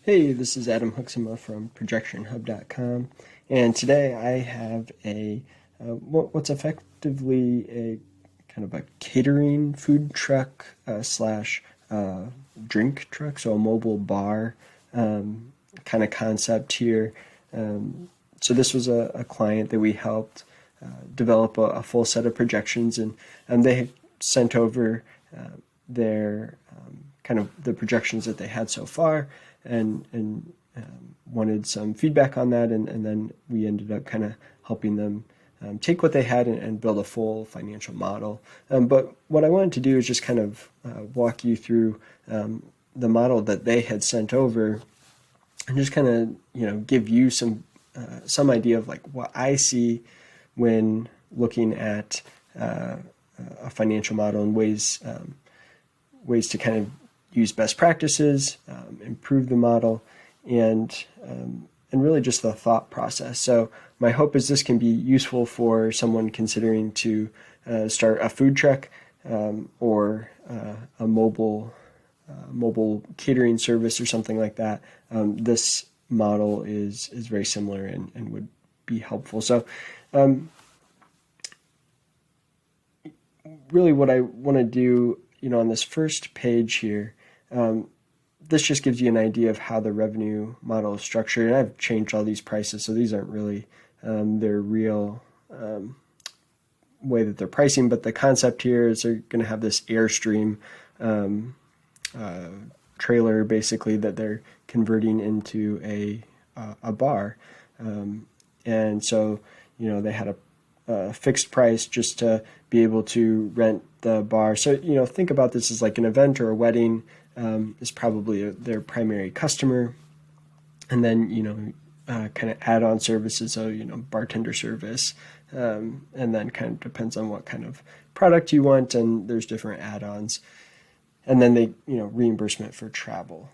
Hey, this is Adam Huxema from ProjectionHub.com, and today I have what's effectively a kind of a catering food truck slash drink truck, so a mobile bar kind of concept here. So this was a client that we helped develop a full set of projections, and they had sent over their kind of the projections that they had so far, and wanted some feedback on that, and then we ended up kind of helping them take what they had and build a full financial model. But what I wanted to do is just kind of walk you through the model that they had sent over, and just kind of give you some idea of like what I see when looking at a financial model, and ways to kind of use best practices, improve the model, and really just the thought process. So my hope is this can be useful for someone considering to start a food truck, or a mobile catering service or something like that. This model is very similar and would be helpful. So really what I want to do, on this first page here, this just gives you an idea of how the revenue model is structured. And I've changed all these prices, so these aren't really their real way that they're pricing, but the concept here is they're going to have this Airstream trailer, basically, that they're converting into a bar. And so, they had a fixed price just to be able to rent the bar. So, think about this as like an event or a wedding is probably their primary customer. And then, kind of add-on services, so, bartender service, and then kind of depends on what kind of product you want, and there's different add-ons. And then they, reimbursement for travel.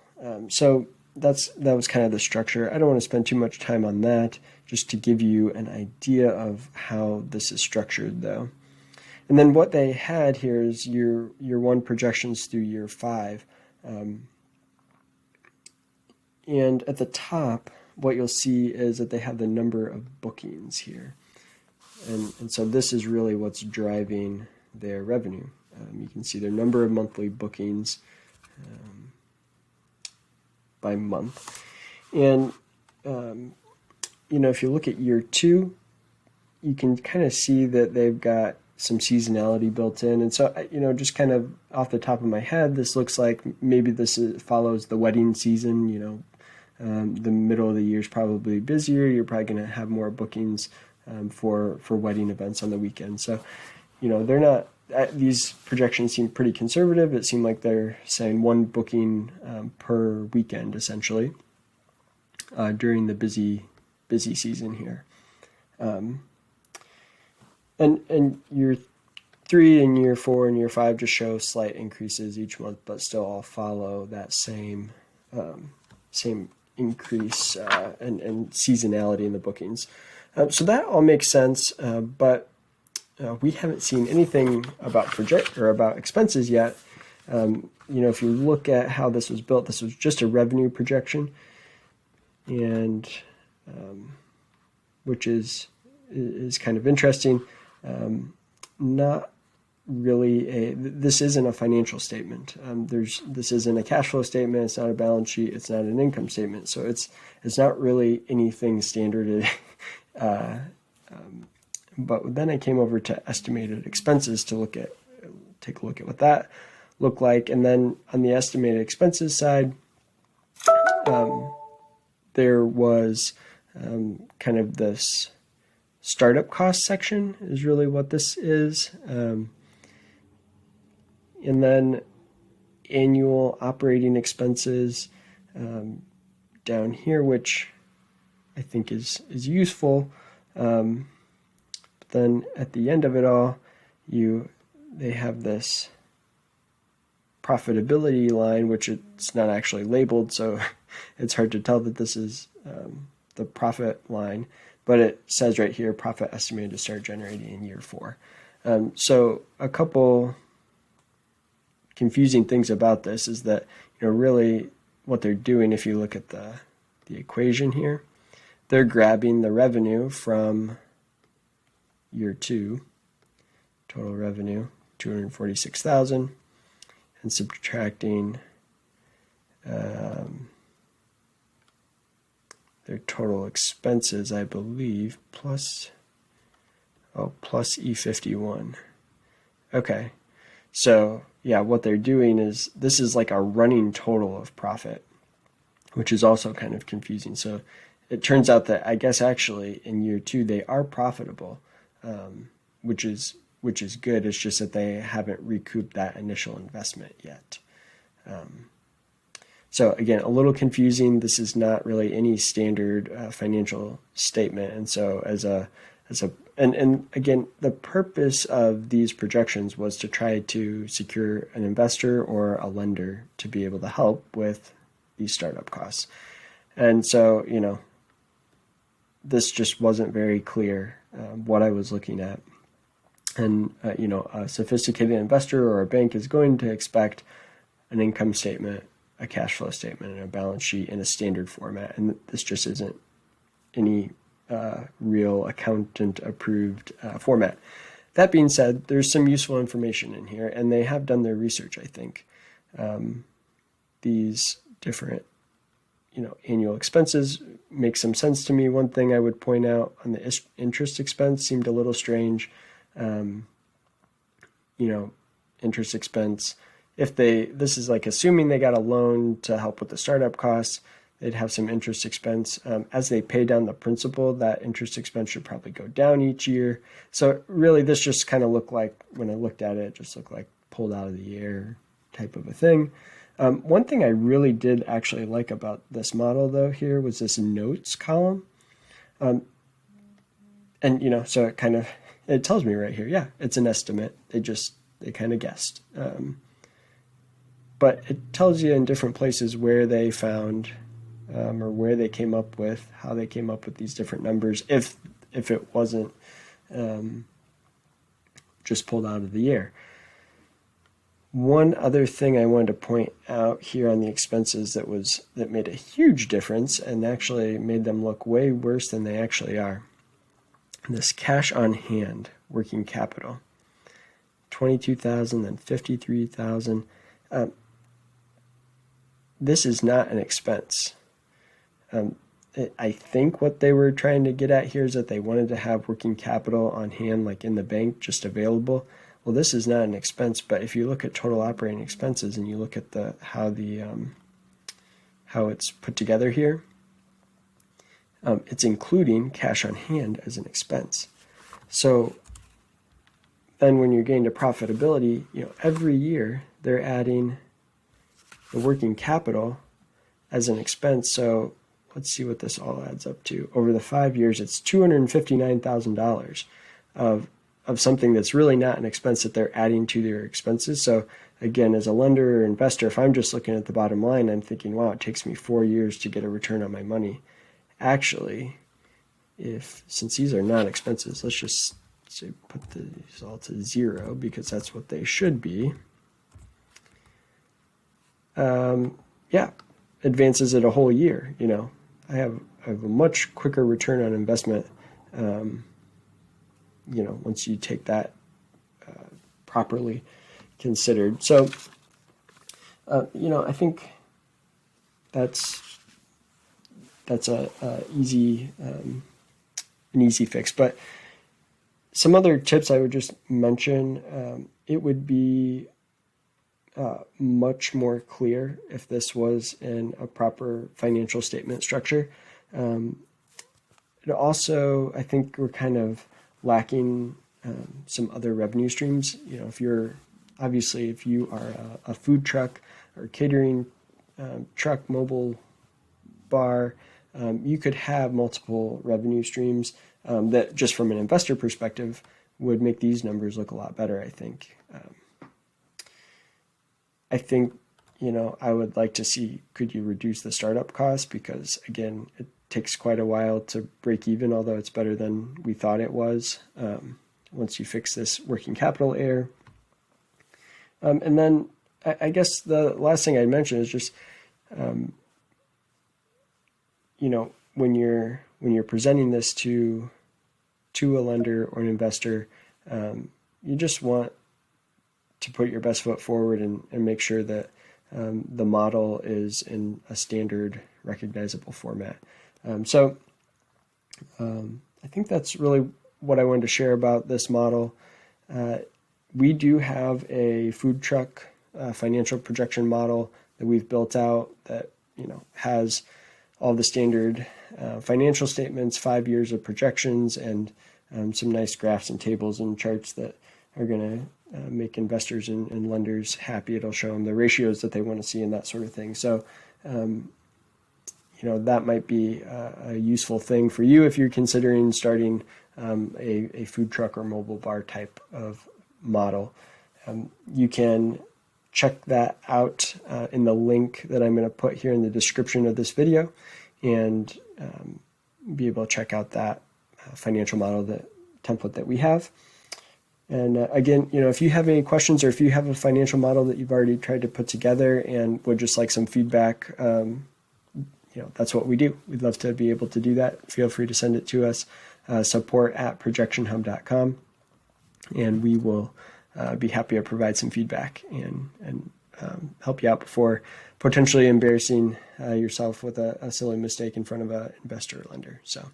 So that was kind of the structure. I don't want to spend too much time on that, just to give you an idea of how this is structured, though. And then what they had here is year one projections through year 5. And at the top, what you'll see is that they have the number of bookings here. And so this is really what's driving their revenue. You can see their number of monthly bookings by month. And, if you look at year 2, you can kind of see that they've got some seasonality built in. And so, just kind of off the top of my head, this looks like maybe follows the wedding season. The middle of the year is probably busier. You're probably going to have more bookings for wedding events on the weekend. So, they're not, these projections seem pretty conservative. It seemed like they're saying one booking per weekend, essentially, during the busy season here. And year 3 and year 4 and year 5 just show slight increases each month, but still all follow that same increase and seasonality in the bookings. So that all makes sense, but we haven't seen anything about about expenses yet. If you look at how this was built, this was just a revenue projection, and which is kind of interesting. Not really this isn't a financial statement. This isn't a cash flow statement. It's not a balance sheet. It's not an income statement. So it's not really anything standard. But then I came over to estimated expenses to take a look at what that looked like. And then on the estimated expenses side, there was kind of this startup cost section is really what this is. And then annual operating expenses down here, which I think is useful. But then at the end of it all, they have this profitability line, which it's not actually labeled, so it's hard to tell that this is the profit line. But it says right here, profit estimated to start generating in year 4. So a couple confusing things about this is that, really what they're doing, if you look at the equation here, they're grabbing the revenue from year 2, total revenue, 246,000, and subtracting their total expenses, I believe, plus E51. Okay, so yeah, what they're doing is, this is like a running total of profit, which is also kind of confusing. So it turns out that I guess actually in year 2 they are profitable, which is good. It's just that they haven't recouped that initial investment yet. So again, a little confusing. This is not really any standard financial statement, and so and again, the purpose of these projections was to try to secure an investor or a lender to be able to help with these startup costs. And so, this just wasn't very clear what I was looking at. And, a sophisticated investor or a bank is going to expect an income statement, a cash flow statement, and a balance sheet in a standard format. And this just isn't any real accountant approved format. That being said, there's some useful information in here, and they have done their research, I think. These different annual expenses make some sense to me. One thing I would point out on the interest expense seemed a little strange. Interest expense, this is like assuming they got a loan to help with the startup costs, they'd have some interest expense. As they pay down the principal, that interest expense should probably go down each year. So really, this just kind of looked like, when I looked at it, it just looked like pulled out of the air type of a thing. One thing I really did actually like about this model, though, here was this notes column. So it tells me right here, yeah, it's an estimate. They kind of guessed. But it tells you in different places where they found or where they came up with, how they came up with these different numbers, if it wasn't just pulled out of the air. One other thing I wanted to point out here on the expenses that made a huge difference and actually made them look way worse than they actually are. This cash on hand working capital, 22,000 and 53,000. This is not an expense. I think what they were trying to get at here is that they wanted to have working capital on hand, like in the bank, just available. Well, this is not an expense, but if you look at total operating expenses and you look at how it's put together here, it's including cash on hand as an expense. So then when you're getting to profitability, every year they're adding the working capital as an expense. So let's see what this all adds up to. Over the 5 years, it's $259,000 of something that's really not an expense that they're adding to their expenses. So again, as a lender or investor, if I'm just looking at the bottom line, I'm thinking, wow, it takes me 4 years to get a return on my money. Actually, since these are not expenses, let's just say put these all to 0 because that's what they should be. Advances it a whole year. I have a much quicker return on investment. Once you take that properly considered. So, I think that's an easy fix. But some other tips I would just mention, it would be much more clear if this was in a proper financial statement structure. It also, I think we're kind of lacking some other revenue streams. If you are a food truck or catering truck, mobile bar, you could have multiple revenue streams that just from an investor perspective would make these numbers look a lot better, I think. I would like to see, could you reduce the startup costs? Because again, it takes quite a while to break even, although it's better than we thought it was once you fix this working capital error. And then I guess the last thing I'd mention is just when you're presenting this to a lender or an investor, you just want to put your best foot forward and make sure that the model is in a standard recognizable format. I think that's really what I wanted to share about this model. We do have a food truck financial projection model that we've built out that has all the standard financial statements, 5 years of projections, and some nice graphs and tables and charts that are going to make investors and lenders happy. It'll show them the ratios that they want to see and that sort of thing. So, that might be a useful thing for you if you're considering starting a food truck or mobile bar type of model. You can check that out in the link that I'm going to put here in the description of this video, and be able to check out that financial model, the template that we have. And again, if you have any questions, or if you have a financial model that you've already tried to put together and would just like some feedback, that's what we do. We'd love to be able to do that. Feel free to send it to us, support@projectionhub.com, and we will be happy to provide some feedback and help you out before potentially embarrassing yourself with a silly mistake in front of an investor or lender. So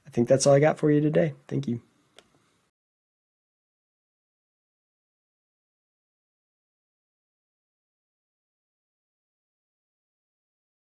I think that's all I got for you today. Thank you.